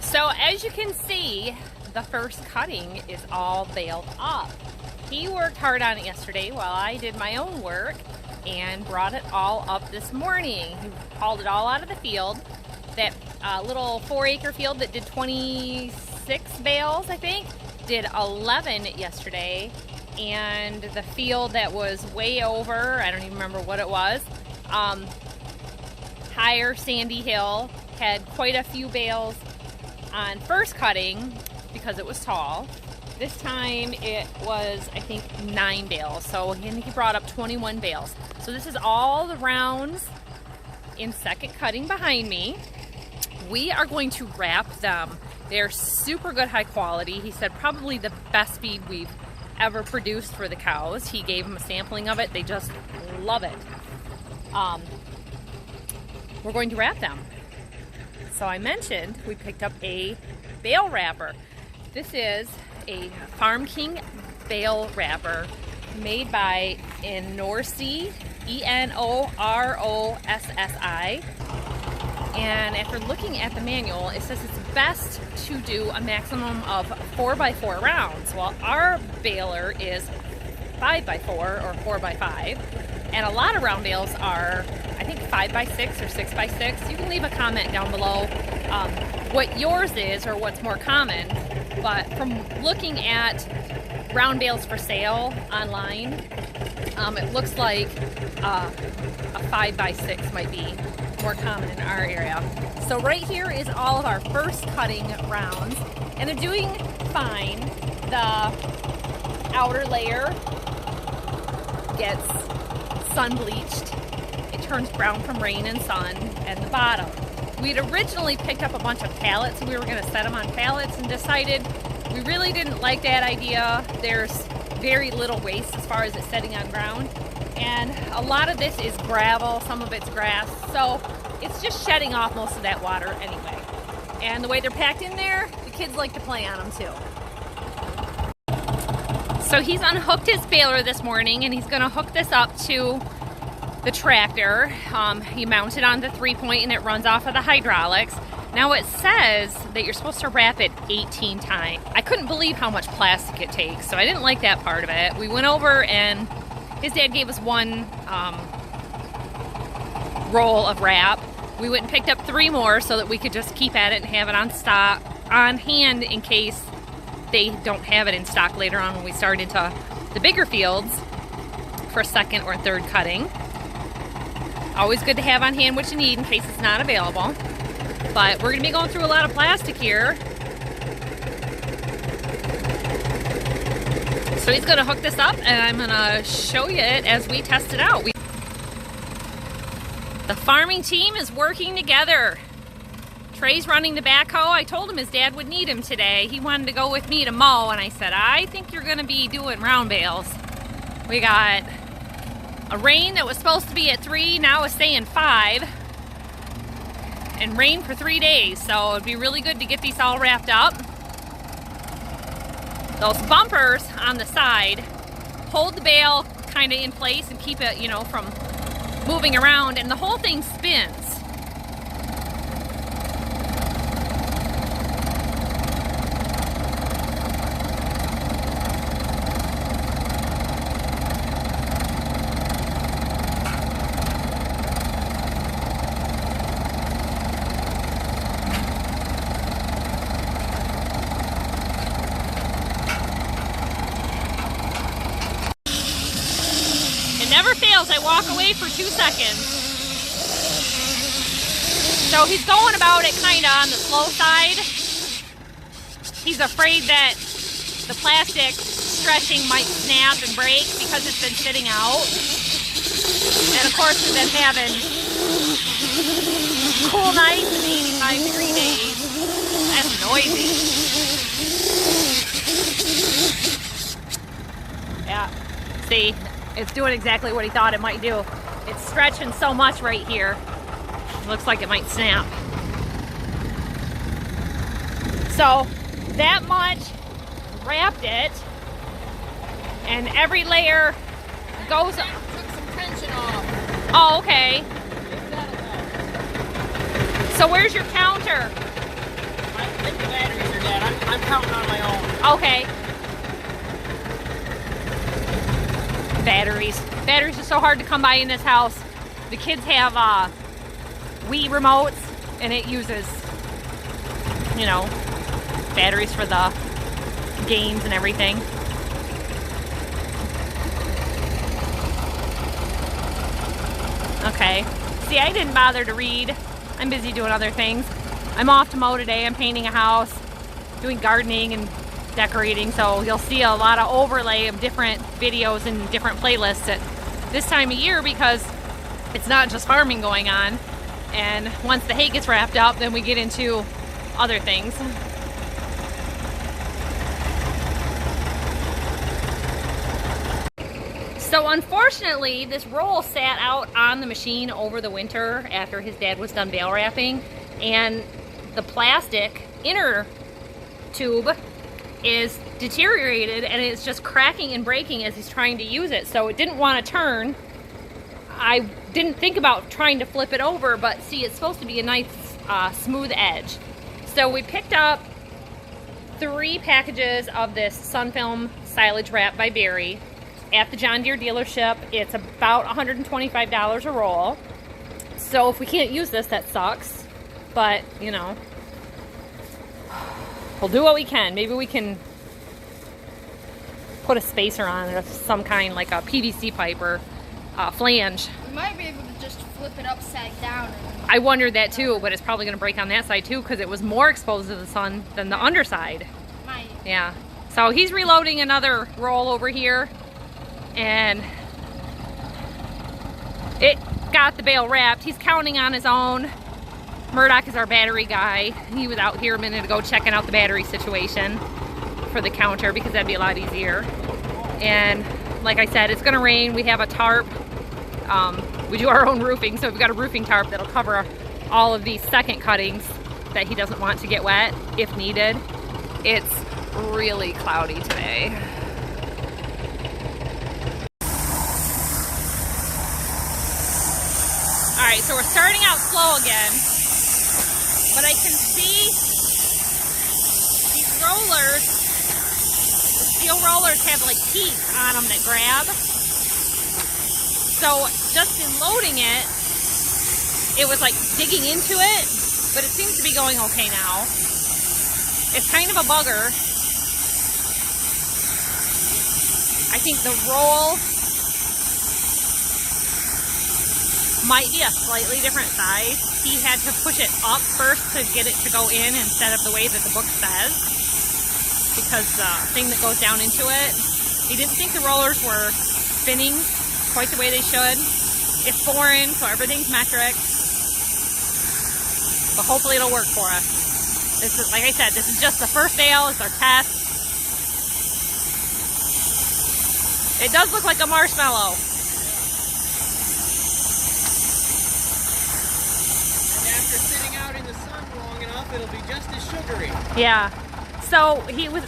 So as you can see, the first cutting is all baled up. He worked hard on it yesterday while I did my own work and brought it all up this morning. He hauled it all out of the field. That little 4-acre field that did 26 bales, I think, did 11 yesterday. And the field that was way over, I don't even remember what it was, higher sandy hill, had quite a few bales on first cutting because it was tall. This time it was, I think, 9 bales. So I think he brought up 21 bales. So this is all the rounds in second cutting behind me. We are going to wrap them. They're super good, high quality. He said probably the best feed we've ever produced for the cows. He gave them a sampling of it. They just love it. We're going to wrap them. So I mentioned we picked up a bale wrapper. This is a Farm King bale wrapper made by Enorsi, E-N-O-R-O-S-S-I. And after looking at the manual, it says it's best to do a maximum of 4x4 rounds. Well, our baler is 5x4 or 4x5. And a lot of round bales are, I think, 5x6 or 6x6. You can leave a comment down below what yours is or what's more common. But from looking at round bales for sale online, it looks like a 5x6 might be more common in our area. So right here is all of our first cutting rounds, and they're doing fine. The outer layer gets sun bleached. It turns brown from rain and sun, and the bottom. We'd originally picked up a bunch of pallets, and we were going to set them on pallets, and decided we really didn't like that idea. There's very little waste as far as it setting on ground, and a lot of this is gravel, some of it's grass, so it's just shedding off most of that water anyway. And the way they're packed in there, the kids like to play on them too. So he's unhooked his baler this morning, and he's going to hook this up to the tractor. He mounted on the 3-point, and it runs off of the hydraulics. Now it says that you're supposed to wrap it 18 times. I couldn't believe how much plastic it takes, so I didn't like that part of it. We went over, and his dad gave us one roll of wrap. We went and picked up 3 more so that we could just keep at it and have it on stock, on hand, in case they don't have it in stock later on when we start into the bigger fields for second or third cutting. Always good to have on hand what you need in case it's not available. But we're going to be going through a lot of plastic here. So he's going to hook this up, and I'm going to show you it as we test it out. The farming team is working together. Trey's running the backhoe. I told him his dad would need him today. He wanted to go with me to mow, and I said, I think you're going to be doing round bales. We got a rain that was supposed to be at 3, now is staying 5. And rain for 3 days, so it'd be really good to get these all wrapped up. Those bumpers on the side hold the bale kind of in place and keep it, from moving around, and the whole thing spins. Never fails. I walk away for 2 seconds. So he's going about it kind of on the slow side. He's afraid that the plastic stretching might snap and break because it's been sitting out. And of course we've been having cool nights and 85-degree days. That's noisy. Yeah, see? It's doing exactly what he thought it might do. It's stretching so much right here. It looks like it might snap. So that much, wrapped it, and every layer goes up. Took some tension off. Oh, okay. So where's your counter? My think the batteries are dead. I'm counting on my own. Okay. Batteries. Batteries are so hard to come by in this house. The kids have Wii remotes, and it uses, you know, batteries for the games and everything. Okay. See, I didn't bother to read. I'm busy doing other things. I'm off to mow today. I'm painting a house, doing gardening and decorating, so you'll see a lot of overlay of different videos and different playlists at this time of year because it's not just farming going on. And once the hay gets wrapped up, then we get into other things. So unfortunately, this roll sat out on the machine over the winter after his dad was done bale wrapping, and the plastic inner tube is deteriorated and it's just cracking and breaking as he's trying to use it. So it didn't want to turn. I didn't think about trying to flip it over, but see, it's supposed to be a nice smooth edge. So we picked up 3 packages of this Sunfilm silage wrap by Barry at the John Deere dealership. It's about $125 a roll. So if we can't use this, that sucks. But, you know, we'll do what we can. Maybe we can put a spacer on it of some kind, like a PVC pipe or a flange. We might be able to just flip it upside down. I wondered that too, but it's probably going to break on that side too because it was more exposed to the sun than the underside. Might. Yeah. So he's reloading another roll over here, and it got the bale wrapped. He's counting on his own. Murdoch is our battery guy. He was out here a minute ago checking out the battery situation for the counter because that'd be a lot easier. And like I said, it's gonna rain. We have a tarp. We do our own roofing, so we've got a roofing tarp that'll cover all of these second cuttings that he doesn't want to get wet if needed. It's really cloudy today. All right, so we're starting out slow again, but I can see these rollers, the steel rollers have like teeth on them that grab. So just in loading it, it was like digging into it, but it seems to be going okay now. It's kind of a bugger. I think the roll might be a slightly different size. He had to push it up first to get it to go in instead of the way that the book says, because the thing that goes down into it, he didn't think the rollers were spinning quite the way they should. It's foreign, so everything's metric, but hopefully it'll work for us. This is, like I said, this is just the first bale. It's our test. It does look like a marshmallow. After sitting out in the sun long enough, it'll be just as sugary. Yeah. So he was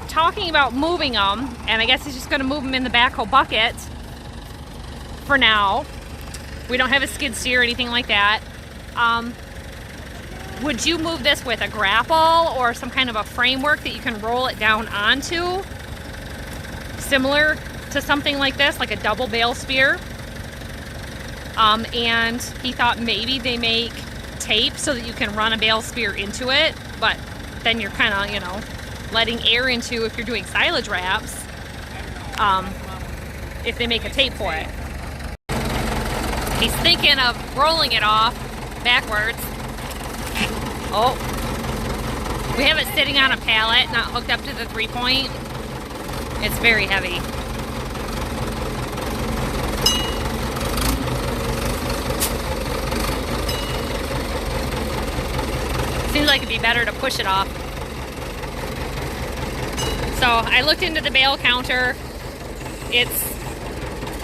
talking about moving them, and I guess he's just going to move them in the backhoe bucket for now. We don't have a skid steer or anything like that. Would you move this with a grapple or some kind of a framework that you can roll it down onto? Similar to something like this, like a double bale spear. And he thought maybe they make tape so that you can run a bale spear into it, but then you're kind of, you know, letting air into if you're doing silage wraps, if they make a tape for it. He's thinking of rolling it off backwards. Oh, we have it sitting on a pallet, not hooked up to the 3-point. It's very heavy. Seems like it'd be better to push it off. So I looked into the bale counter. It's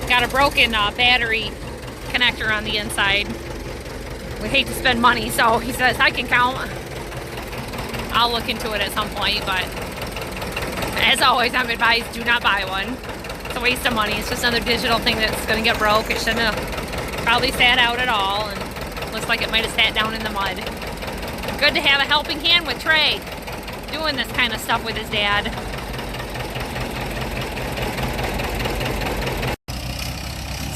got a broken battery connector on the inside. We hate to spend money, so he says I can count. I'll look into it at some point, but as always, I'm advised do not buy one. It's a waste of money. It's just another digital thing that's going to get broke. It shouldn't have probably sat out at all, and looks like it might have sat down in the mud. Good to have a helping hand with Trey doing this kind of stuff with his dad.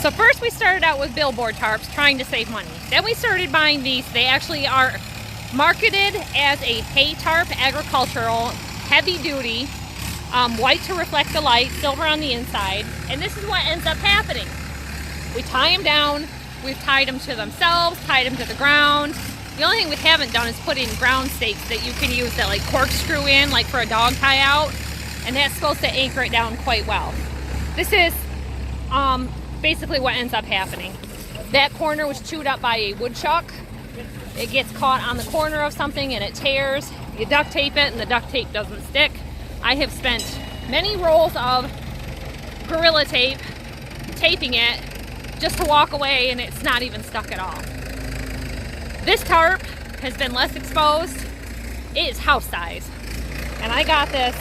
So first we started out with billboard tarps trying to save money. Then we started buying these. They actually are marketed as a hay tarp, agricultural, heavy duty, white to reflect the light, silver on the inside. And this is what ends up happening. We tie them down. We've tied them to themselves, tied them to the ground. The only thing we haven't done is put in ground stakes that you can use that like corkscrew in, like for a dog tie out. And that's supposed to anchor it down quite well. This is basically what ends up happening. That corner was chewed up by a woodchuck. It gets caught on the corner of something and it tears. You duct tape it and the duct tape doesn't stick. I have spent many rolls of Gorilla Tape taping it just to walk away, and it's not even stuck at all. This tarp has been less exposed. It is house size. And I got this,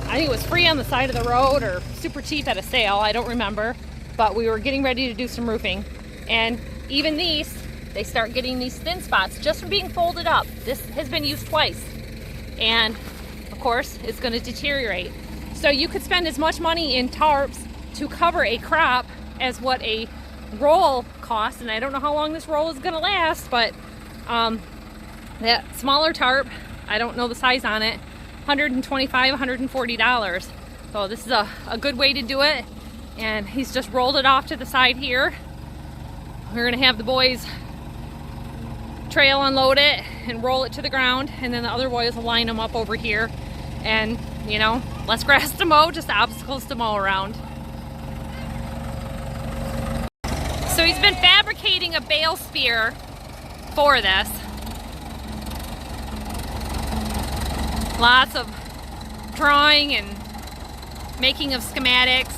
I think it was free on the side of the road or super cheap at a sale, I don't remember. But we were getting ready to do some roofing. And even these, they start getting these thin spots just from being folded up. This has been used twice. And of course, it's gonna deteriorate. So you could spend as much money in tarps to cover a crop as what a roll costs. And I don't know how long this roll is gonna last, but that smaller tarp, I don't know the size on it, $125, $140. So this is a good way to do it. And he's just rolled it off to the side here. We're gonna have the boys trail unload it and roll it to the ground, and then the other boys will line them up over here. And you know, less grass to mow, just obstacles to mow around. So he's been fabricating a bale spear for this. Lots of drawing and making of schematics.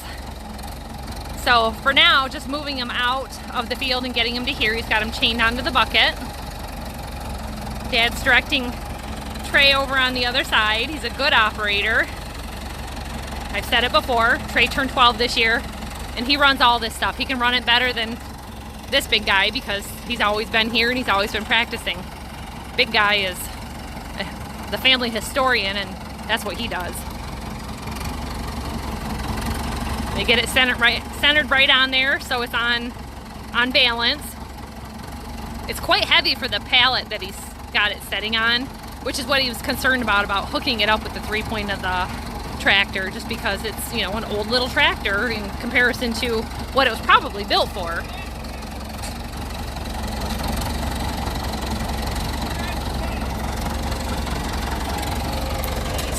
So for now, just moving him out of the field and getting him to here. He's got him chained onto the bucket. Dad's directing Trey over on the other side. He's a good operator. I've said it before, Trey turned 12 this year, and he runs all this stuff. He can run it better than this big guy because he's always been here and he's always been practicing. Big guy is the family historian, and that's what he does. They get it centered right on there, so it's on balance. It's quite heavy for the pallet that he's got it setting on, which is what he was concerned about hooking it up with the 3-point of the tractor, just because it's, you know, an old little tractor in comparison to what it was probably built for.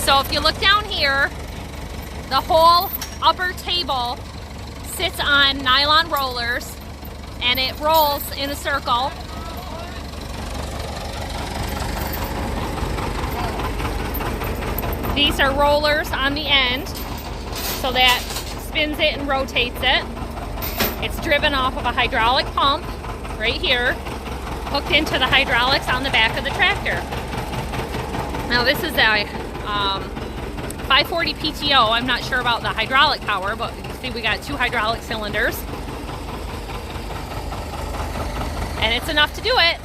So if you look down here, the whole upper table sits on nylon rollers and it rolls in a circle. These are rollers on the end, so that spins it and rotates it. It's driven off of a hydraulic pump right here, hooked into the hydraulics on the back of the tractor. Now this is a 540 PTO. I'm not sure about the hydraulic power, but you can see we got 2 hydraulic cylinders. And it's enough to do it.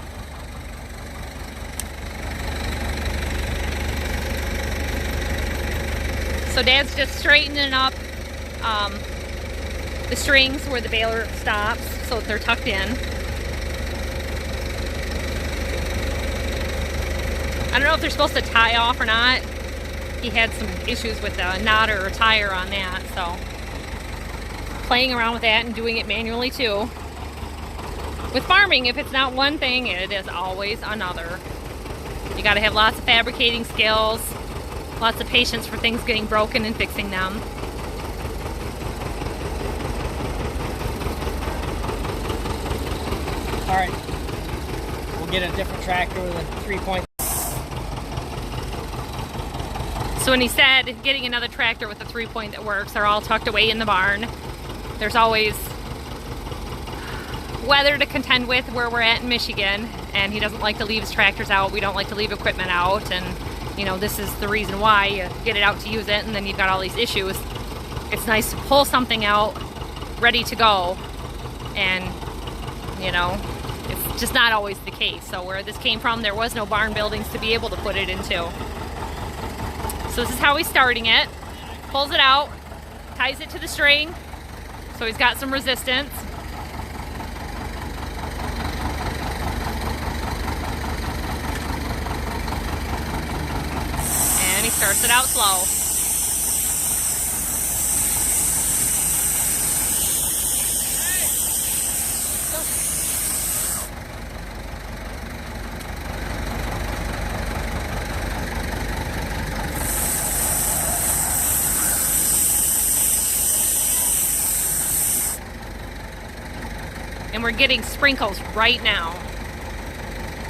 So Dad's just straightening up the strings where the baler stops so that they're tucked in. I don't know if they're supposed to tie off or not. He had some issues with a knot or a tire on that, so playing around with that and doing it manually too. With farming, if it's not one thing, it is always another. You got to have lots of fabricating skills, lots of patience for things getting broken and fixing them. All right, we'll get a different tractor with a 3-point. So when he said getting another tractor with a 3-point that works, they're all tucked away in the barn. There's always weather to contend with where we're at in Michigan, and he doesn't like to leave his tractors out. We don't like to leave equipment out, and you know, this is the reason why you get it out to use it, and then you've got all these issues. It's nice to pull something out ready to go, and you know, just not always the case. So where this came from, there was no barn buildings to be able to put it into. So this is how he's starting it. Pulls it out, ties it to the string, so he's got some resistance. And he starts it out slow. And we're getting sprinkles right now.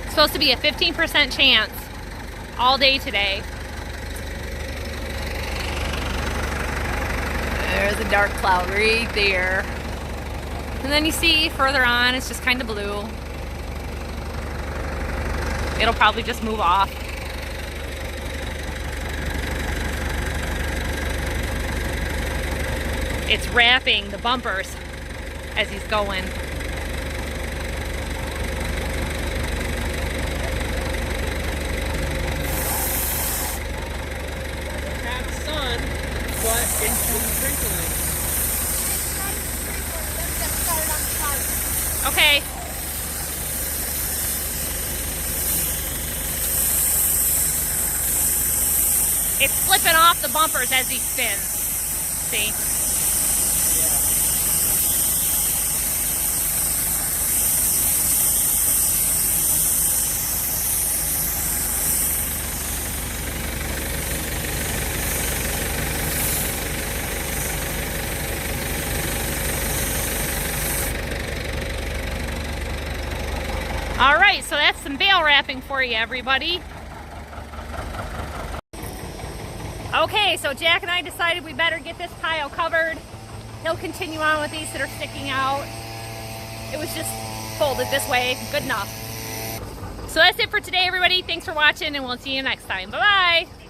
It's supposed to be a 15% chance all day today. There's a dark cloud right there. And then you see further on, it's just kind of blue. It'll probably just move off. It's wrapping the bumpers as he's going. Have sun, but into sprinkling. Okay. It's flipping off the bumpers as he spins. See? All right, so that's some bale wrapping for you, everybody. Okay, so Jack and I decided we better get this pile covered. He'll continue on with these that are sticking out. It was just folded this way, good enough. So that's it for today, everybody. Thanks for watching, and we'll see you next time. Bye-bye.